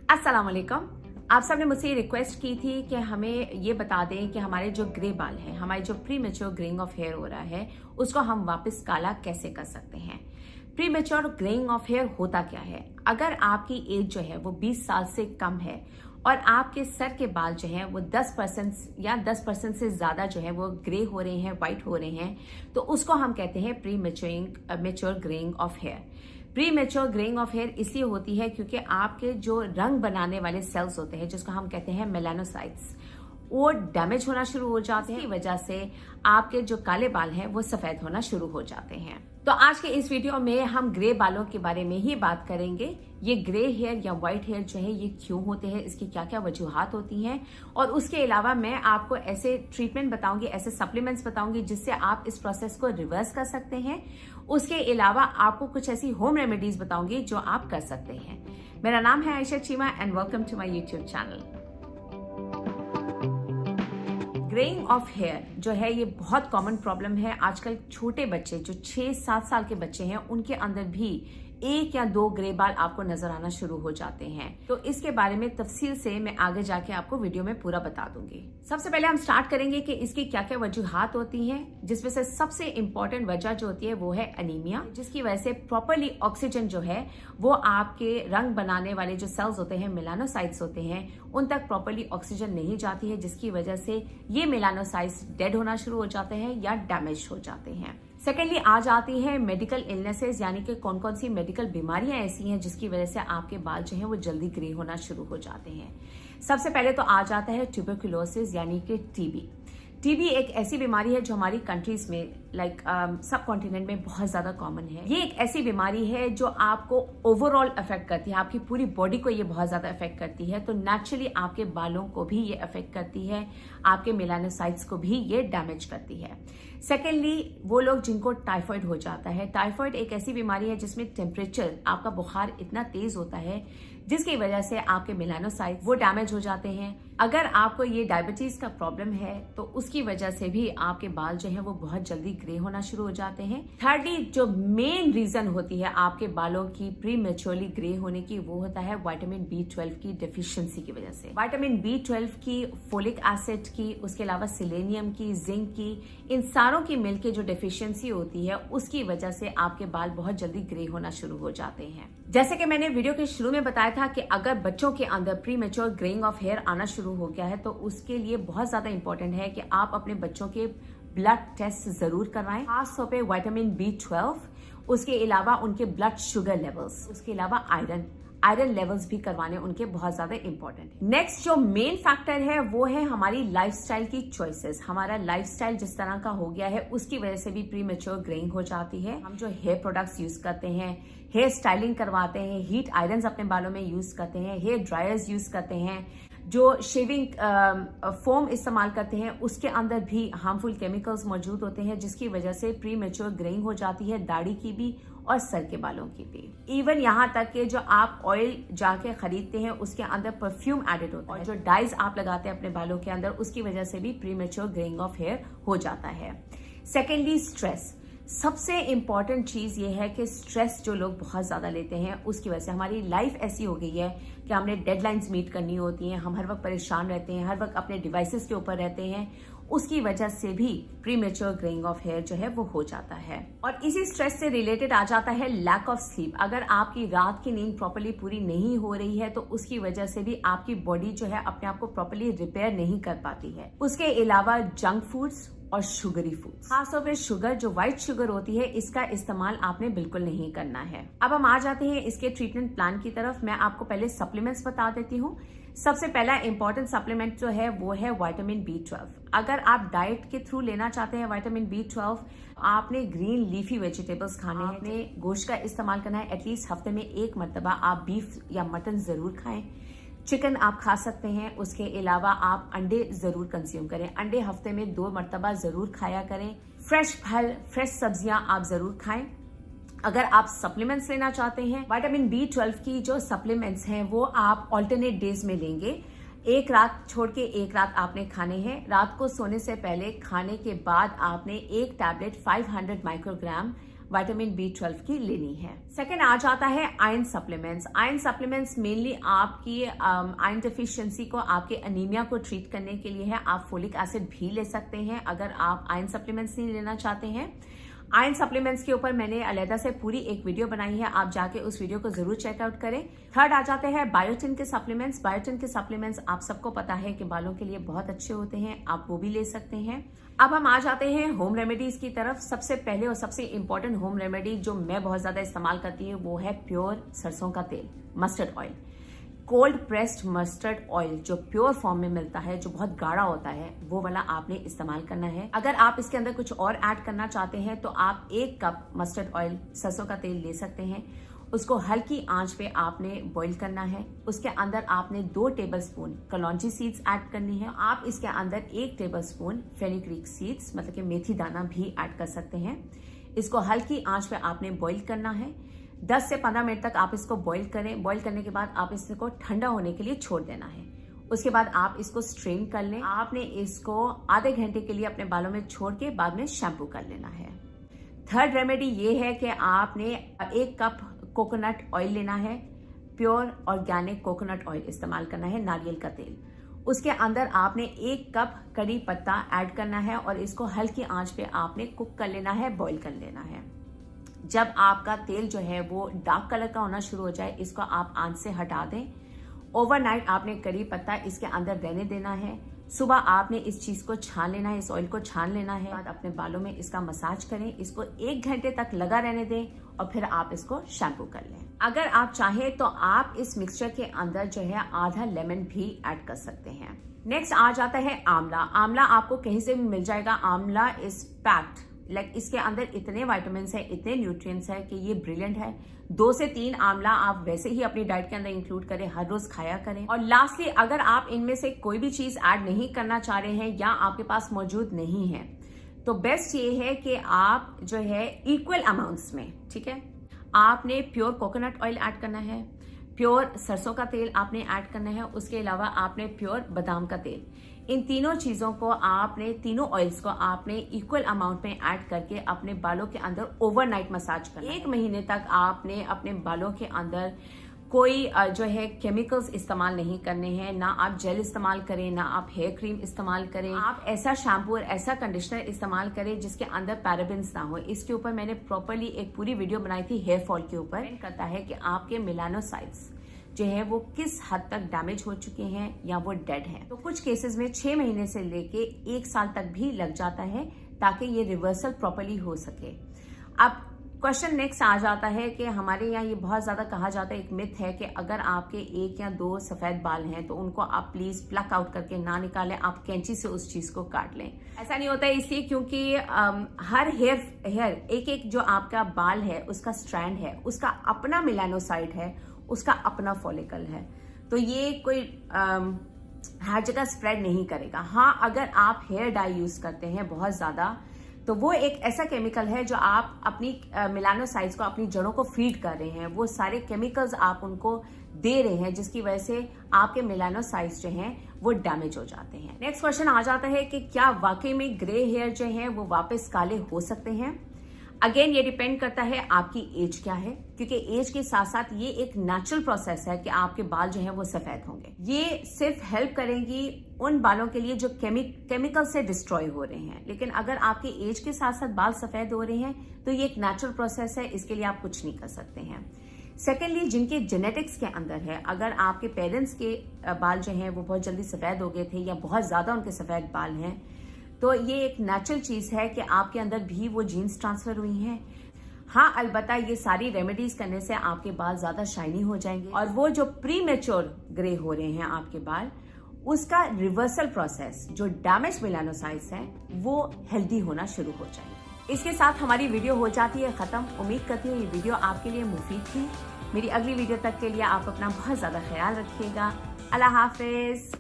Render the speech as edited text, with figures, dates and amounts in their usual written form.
अस्सलाम वालेकुम। आप सबने मुझसे ये रिक्वेस्ट की थी कि हमें ये बता दें कि हमारे जो ग्रे बाल हैं, हमारे जो premature greying of hair हो रहा है, उसको हम वापस काला कैसे कर सकते हैं। Premature greying of hair होता क्या है? अगर आपकी एज जो है वो 20 साल से कम है और आपके सर के बाल जो हैं वो 10% या 10% से ज्यादा जो है वो ग्रे हो रहे हैं, व्हाइट हो रहे हैं, तो उसको हम कहते हैं premature greying of hair. Premature greying of hair इसलिए होती है क्योंकि आपके जो रंग बनाने वाले सेल्स होते हैं, जिसको हम कहते हैं मेलानोसाइट्स, वो डैमेज होना शुरू हो जाते हैं। इसकी वजह से आपके जो काले बाल हैं वो सफेद होना शुरू हो जाते हैं। तो आज के इस वीडियो में हम ग्रे बालों के बारे में ही बात करेंगे। ये ग्रे हेयर या व्हाइट हेयर जो है ये क्यों होते हैं, इसकी क्या क्या वजूहात होती हैं, और उसके अलावा मैं आपको ऐसे ट्रीटमेंट बताऊंगी, ऐसे सप्लीमेंट्स बताऊंगी जिससे आप इस प्रोसेस को रिवर्स कर सकते हैं। उसके अलावा आपको कुछ ऐसी होम रेमेडीज बताऊंगी जो आप कर सकते हैं। मेरा नाम है Ayesha Cheema and welcome to my YouTube channel. Greying of hair जो है ये बहुत कॉमन प्रॉब्लम है। आजकल छोटे बच्चे जो 6-7 साल के बच्चे हैं उनके अंदर भी 1 या 2 ग्रे बाल आपको नजर आना शुरू हो जाते हैं। तो इसके बारे में तफसील से मैं आगे जाके आपको वीडियो में पूरा बता दूंगी। सबसे पहले हम स्टार्ट करेंगे कि इसकी क्या क्या वजूहात होती हैं, जिसमें से सबसे इंपॉर्टेंट वजह जो होती है वो है अनीमिया, जिसकी वजह से प्रॉपरली ऑक्सीजन जो है वो आपके रंग बनाने वाले जो सेल्स होते हैं, मेलानोसाइट्स होते हैं, उन तक प्रॉपरली ऑक्सीजन नहीं जाती है, जिसकी वजह से ये मेलानोसाइट्स डेड होना शुरू हो जाते हैं या डैमेज हो जाते हैं। सेकेंडली आ जाती है मेडिकल इलनेसेस, यानी कि कौन कौन सी मेडिकल बीमारियां ऐसी हैं जिसकी वजह से आपके बाल जो हैं वो जल्दी ग्रे होना शुरू हो जाते हैं। सबसे पहले तो आ जाता है ट्यूबरकुलोसिस यानी कि टीबी। टीबी एक ऐसी बीमारी है जो हमारी कंट्रीज में सब कॉन्टिनेंट में बहुत ज्यादा कॉमन है। ये एक ऐसी बीमारी है जो आपको ओवरऑल अफेक्ट करती है, आपकी पूरी बॉडी को ये बहुत ज्यादा अफेक्ट करती है। तो नेचुरली आपके बालों को भी ये अफेक्ट करती है, आपके मेलानोसाइट्स को भी ये डैमेज करती है। सेकेंडली वो लोग जिनको टाइफाइड हो जाता है, टाइफाइड एक ऐसी बीमारी है जिसमें टेम्परेचर, आपका बुखार इतना तेज होता है जिसकी वजह से आपके मेलानोसाइट वो डैमेज हो जाते हैं। अगर आपको ये डायबिटीज का प्रॉब्लम है तो उसकी वजह से भी आपके बाल जो है वो बहुत जल्दी ग्रे होना शुरू हो जाते हैं। थर्डली जो मेन रीजन होती है आपके बालों की प्री मेच्योरली ग्रे होने की, वो होता है विटामिन B12 की डेफिशिएंसी की वजह से। विटामिन B12 की, फोलिक एसिड की, उसके अलावा सिलेनियम की, जिंक की, इन सारों की मिलकर जो डेफिशिएंसी होती है उसकी वजह से आपके बाल बहुत जल्दी ग्रे होना शुरू हो जाते हैं। जैसे कि मैंने वीडियो के शुरू में बताया था कि अगर बच्चों के अंदर premature greying of hair आना शुरू हो गया है तो उसके लिए बहुत ज्यादा इंपॉर्टेंट है कि आप अपने बच्चों के ब्लड टेस्ट जरूर करवाएं, खासतौर पे विटामिन B12, उसके अलावा उनके ब्लड शुगर लेवल्स, उसके अलावा आयरन लेवल्स भी करवाने उनके बहुत ज्यादा इंपॉर्टेंट है। नेक्स्ट जो मेन फैक्टर है वो है हमारी लाइफस्टाइल की चॉइसेस। हमारा लाइफस्टाइल जिस तरह का हो गया है उसकी वजह से भी प्री मेच्योर ग्रेइंग हो जाती है। हम जो हेयर प्रोडक्ट्स यूज करते हैं, हेयर स्टाइलिंग करवाते हैं, हीट आयरन्स अपने बालों में यूज करते हैं, हेयर ड्रायर्स यूज करते हैं, जो शेविंग फोम इस्तेमाल करते हैं, उसके अंदर भी हार्मफुल केमिकल्स मौजूद होते हैं जिसकी वजह से प्री मेच्योर ग्रेइंग हो जाती है, दाढ़ी की भी और सर के बालों की भी। इवन यहाँ तक कि जो आप ऑयल जाके खरीदते हैं उसके अंदर परफ्यूम एडेड होता है, और जो डाइज आप लगाते हैं अपने बालों के अंदर उसकी वजह से भी premature greying of hair हो जाता है। सेकेंडली स्ट्रेस, सबसे इंपॉर्टेंट चीज ये है कि स्ट्रेस जो लोग बहुत ज्यादा लेते हैं उसकी वजह से हमारी लाइफ ऐसी हो गई है कि हमने डेडलाइंस मीट करनी होती हैं, हम हर वक्त परेशान रहते हैं, हर वक्त अपने डिवाइसेस के ऊपर रहते हैं, उसकी वजह से भी premature greying of hair जो है वो हो जाता है। और इसी स्ट्रेस से रिलेटेड आ जाता है लैक ऑफ स्लीप। अगर आपकी रात की नींद प्रॉपर्ली पूरी नहीं हो रही है तो उसकी वजह से भी आपकी बॉडी जो है अपने आप को प्रॉपर्ली रिपेयर नहीं कर पाती है। उसके अलावा जंक फूड्स और शुगरी फूड्स, खासतौर पर शुगर, जो व्हाइट शुगर होती है, इसका इस्तेमाल आपने बिल्कुल नहीं करना है। अब हम आ जाते हैं इसके ट्रीटमेंट प्लान की तरफ। मैं आपको पहले सप्लीमेंट्स बता देती हूँ। सबसे पहला इंपॉर्टेंट सप्लीमेंट जो है वो है विटामिन B12। अगर आप डाइट के थ्रू लेना चाहते हैं विटामिन B12, आपने ग्रीन लीफी वेजिटेबल्स खाने हैं, आपने गोश्त का इस्तेमाल करना है। एटलीस्ट हफ्ते में 1 मरतबा आप बीफ या मटन जरूर खाएं। चिकन आप खा सकते हैं। उसके अलावा आप अंडे जरूर कंज्यूम करें, अंडे हफ्ते में 2 मरतबा जरूर खाया करें। फ्रेश फल, फ्रेश सब्जियां आप जरूर खाएं। अगर आप सप्लीमेंट्स लेना चाहते हैं, विटामिन B12 की जो सप्लीमेंट्स हैं वो आप ऑल्टरनेट डेज में लेंगे। एक रात छोड़ के एक रात आपने खाने हैं। रात को सोने से पहले, खाने के बाद आपने एक टैबलेट 500 माइक्रोग्राम विटामिन B12 की लेनी है। सेकेंड आ जाता है iron supplements. Iron supplements mainly आपकी आयरन डिफिशियंसी को, आपके अनीमिया को ट्रीट करने के लिए है। आप फोलिक एसिड भी ले सकते हैं अगर आप आयरन सप्लीमेंट्स नहीं लेना चाहते हैं। आयरन सप्लीमेंट्स के ऊपर मैंने अलहदा से पूरी एक वीडियो बनाई है, आप जाके उस वीडियो को जरूर चेकआउट करें। थर्ड आ जाते हैं बायोटिन के सप्लीमेंट्स। बायोटिन के सप्लीमेंट्स आप सबको पता है कि बालों के लिए बहुत अच्छे होते हैं, आप वो भी ले सकते हैं। अब हम आ जाते हैं होम रेमेडीज की तरफ। सबसे पहले और सबसे इंपॉर्टेंट होम रेमेडी जो मैं बहुत ज्यादा इस्तेमाल करती हूँ वो है प्योर सरसों का तेल, mustard oil. Cold pressed mustard oil जो प्योर फॉर्म में मिलता है, जो बहुत गाढ़ा होता है, वो वाला आपने इस्तेमाल करना है। अगर आप इसके अंदर कुछ और ऐड करना चाहते हैं तो आप 1 कप मस्टर्ड ऑयल, सरसों का तेल ले सकते हैं। उसको हल्की आंच पे आपने बॉईल करना है। उसके अंदर आपने 2 टेबलस्पून कलौंजी सीड्स ऐड करनी है। आप इसके अंदर 1 टेबलस्पून फेनुग्रीक सीड्स मतलब कि मेथी दाना भी ऐड कर सकते हैं। इसको हल्की आंच पे आपने बॉईल करना है। 10 से 15 मिनट तक आप इसको बॉईल करें। बॉईल करने के बाद आप इसको ठंडा होने के लिए छोड़ देना है। उसके बाद आप इसको स्ट्रेन कर लें। आपने इसको आधे घंटे के लिए अपने बालों में छोड़ के बाद में शैम्पू कर लेना है। थर्ड रेमेडी ये है कि आपने 1 कप कोकोनट ऑयल लेना है। प्योर ऑर्गेनिक कोकोनट ऑयल इस्तेमाल करना है, नारियल का तेल। उसके अंदर आपने 1 कप कड़ी पत्ता ऐड करना है और इसको हल्की आंच पे आपने कुक कर लेना है, बॉईल कर लेना है। जब आपका तेल जो है वो डार्क कलर का होना शुरू हो जाए, इसको आप आंच से हटा दें। ओवरनाइट आपने करी पत्ता इसके अंदर रहने देना है। सुबह आपने इस चीज को छान लेना है, इस ऑयल को छान लेना है। बाद अपने बालों में इसका मसाज करें, इसको 1 घंटे तक लगा रहने दें और फिर आप इसको शैम्पू कर लें। अगर आप चाहें तो आप इस मिक्सचर के अंदर जो है आधा लेमन भी ऐड कर सकते हैं। नेक्स्ट आ जाता है आंवला। आंवला आपको कहीं से भी मिल जाएगा। आंवला इज पैक्ड, लाइक इसके अंदर इतने विटामिन्स है, इतने न्यूट्रिएंट्स है कि ये ब्रिलियंट है। 2 से 3 आंवला आप वैसे ही अपनी डाइट के अंदर इंक्लूड करें, हर रोज खाया करें। और लास्टली अगर आप इनमें से कोई भी चीज ऐड नहीं करना चाह रहे हैं या आपके पास मौजूद नहीं है तो बेस्ट ये है कि आप जो है इक्वल अमाउंट्स में, ठीक है, आपने प्योर कोकोनट ऑयल ऐड करना है, प्योर सरसों का तेल आपने ऐड करना है, उसके अलावा आपने प्योर बादाम का तेल। इन तीनों चीजों को आपने, तीनों ऑयल्स को आपने इक्वल अमाउंट में ऐड करके अपने बालों के अंदर ओवरनाइट मसाज करना। 1 महीने तक आपने अपने बालों के अंदर कोई जो है केमिकल्स इस्तेमाल नहीं करने हैं। ना आप जेल इस्तेमाल करें, ना आप हेयर क्रीम इस्तेमाल करें। आप ऐसा शैम्पू और ऐसा कंडीशनर इस्तेमाल करें जिसके अंदर पैराबेन्स ना हो। इसके ऊपर मैंने प्रॉपरली एक पूरी वीडियो बनाई थी हेयर फॉल के ऊपर। कहता है कि आपके मेलानोसाइट्स जो है वो किस हद तक डैमेज हो चुके हैं या वो डेड हैं। तो कुछ केसेस में 6 महीने से लेके 1 साल तक भी लग जाता है ताकि ये रिवर्सल प्रॉपरली हो सके। अब क्वेश्चन नेक्स्ट आ जाता है कि हमारे यहाँ ये बहुत ज्यादा कहा जाता है, एक मिथ है कि अगर आपके 1 या 2 सफेद बाल हैं तो उनको आप प्लीज प्लक आउट करके ना निकालें, आप कैंची से उस चीज को काट लें। ऐसा नहीं होता है इसलिए क्योंकि हर हेयर एक जो आपका बाल है उसका स्ट्रैंड है, उसका अपना मेलानोसाइट है, उसका अपना फॉलिकल है। तो ये कोई हर जगह स्प्रेड नहीं करेगा। हाँ, अगर आप हेयर डाई यूज करते हैं बहुत ज्यादा तो वो एक ऐसा केमिकल है जो आप अपनी मेलानोसाइट्स को, अपनी जड़ों को फीड कर रहे हैं। वो सारे केमिकल्स आप उनको दे रहे हैं जिसकी वजह से आपके मेलानोसाइट्स जो हैं वो डैमेज हो जाते हैं। नेक्स्ट क्वेश्चन आ जाता है कि क्या वाकई में ग्रे हेयर जो हैं वो वापस काले हो सकते हैं? अगेन ये डिपेंड करता है आपकी एज क्या है, क्योंकि एज के साथ साथ ये एक नेचुरल प्रोसेस है कि आपके बाल जो है वो सफेद होंगे। ये सिर्फ हेल्प करेंगी उन बालों के लिए जो केमिकल से डिस्ट्रॉय हो रहे हैं। लेकिन अगर आपके एज के साथ साथ बाल सफेद हो रहे हैं तो ये एक नेचुरल प्रोसेस है, इसके लिए आप कुछ नहीं कर सकते हैं। सेकेंडली, जिनके जेनेटिक्स के अंदर है, अगर आपके पेरेंट्स के बाल जो हैं वो बहुत जल्दी सफेद हो गए थे या बहुत ज्यादा उनके सफेद बाल हैं तो ये एक नेचुरल चीज है कि आपके अंदर भी वो जीन्स ट्रांसफर हुई हैं। हाँ, अलबत्ता ये सारी रेमेडीज करने से आपके बाल ज्यादा शाइनी हो जाएंगे और वो जो प्री मैच्योर ग्रे हो रहे हैं आपके बाल, उसका रिवर्सल प्रोसेस, जो डैमेज मेलानोसाइट्स हैं वो हेल्दी होना शुरू हो जाएंगे। इसके साथ हमारी वीडियो हो जाती है खत्म। उम्मीद करती हूँ ये वीडियो आपके लिए मुफीद थी। मेरी अगली वीडियो तक के लिए आप अपना बहुत ज्यादा ख्याल रखिएगा। अल्लाह हाफिज।